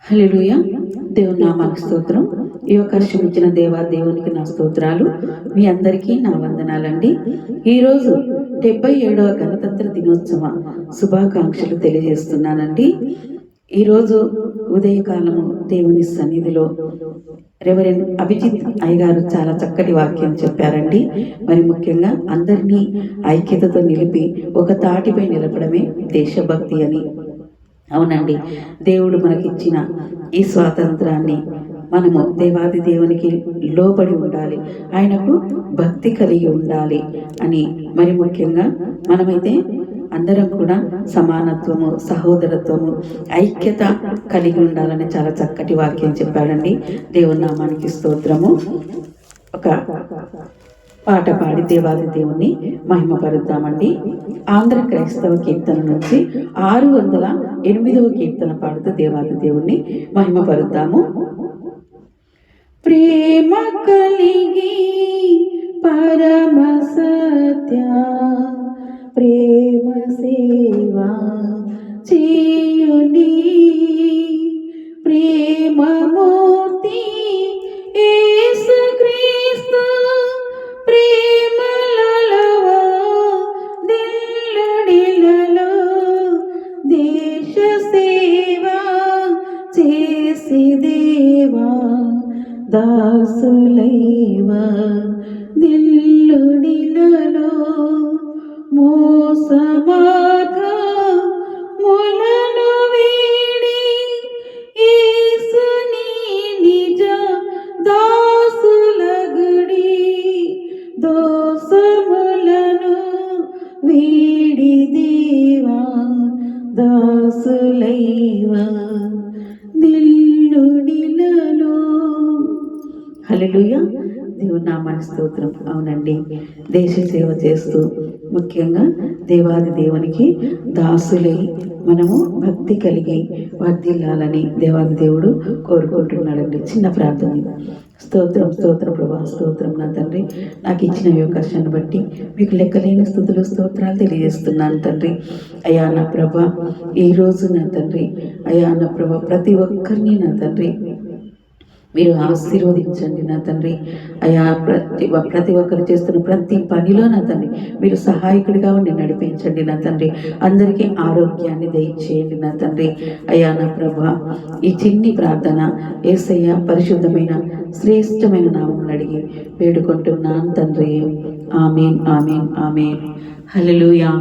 హల్లెలూయా. దేవుని నామానికి స్తోత్రం. ఈ అవకాశం ఇచ్చిన దేవునికి నా స్తోత్రాలు. మీ అందరికీ నా వందనాలండి. ఈరోజు 77వ గణతంత్ర దినోత్సవ శుభాకాంక్షలు తెలియజేస్తున్నానండి. ఈరోజు ఉదయకాలము దేవుని సన్నిధిలో రెవరెండ్ అభిజిత్ అయ్యగారు చాలా చక్కటి వాక్యం చెప్పారండి. మరి ముఖ్యంగా అందరినీ ఐక్యతతో నిలిపి ఒక తాటిపై నిలపడమే దేశభక్తి అని. అవునండి, దేవుడు మనకిచ్చిన ఈ స్వాతంత్రాన్ని మనము దేవాది దేవునికి లోబడి ఉండాలి, ఆయనకు భక్తి కలిగి ఉండాలి అని. మరి ముఖ్యంగా మనమైతే అందరం కూడా సమానత్వము, సహోదరత్వము, ఐక్యత కలిగి ఉండాలని చాలా చక్కటి వాక్యం చెప్పాడండి. దేవుని నామానికి స్తోత్రము. ఒక పాట పాడి దేవాది దేవుణ్ణి మహిమపరుద్దామండి. ఆంధ్ర క్రైస్తవ కీర్తన నుంచి 608వ కీర్తన పాడుతూ దేవాది దేవుణ్ణి మహిమపరుద్దాము. ప్రేమ కలిగి పరమ సత్య ప్రేమ సేవా చేయుని ప్రేమమూర్తి యేసుక్రీస్తు ప్రేమలలవా దిల్లడిలలో దేశ సేవా చేసి దేవా దాసులైవా దిల్లుడిలలో మోసమార్గములను వీడి యేసుని నిజ దాసులగుడి దోషములను వీడి దేవా దాసులైవా దిల్లుడిలలో. హల్లెలూయా. దేవుని నామానికి స్తోత్రం. అవునండి, దేశ సేవ చేస్తూ ముఖ్యంగా దేవాది దేవునికి దాసులై మనము భక్తి కలిగి వర్ధిల్లాలని దేవాది దేవుడు కోరుకుంటున్నాడండి. చిన్న ప్రార్థన. స్తోత్రం స్తోత్రం ప్రభా, స్తోత్రం నా తండ్రి. నాకు ఇచ్చిన అవకాశాన్ని బట్టి మీకు లెక్కలేని స్తుతులు స్తోత్రాలు తెలియజేస్తున్నాను తండ్రి. అయ్యా నా ప్రభా, ఈరోజు నా తండ్రి, అయ్యా నా ప్రభా, ప్రతి ఒక్కరిని నా తండ్రి మీరు ఆశీర్వదించండి నా తండ్రి. అయా ప్రతి ఒక్కరు చేస్తున్న ప్రతి పనిలో నా తండ్రి మీరు సహాయకుడిగా ఉండి నడిపించండి నా తండ్రి. అందరికీ ఆరోగ్యాన్ని దయచేయండి నా తండ్రి. అయా నా ప్రభా, ఈ చిన్ని ప్రార్థన యేసయ్య పరిశుద్ధమైన శ్రేష్టమైన నామమును అడిగి వేడుకుంటున్నాను తండ్రి. ఆమేన్, ఆమేన్, ఆమేన్. హల్లెలూయా.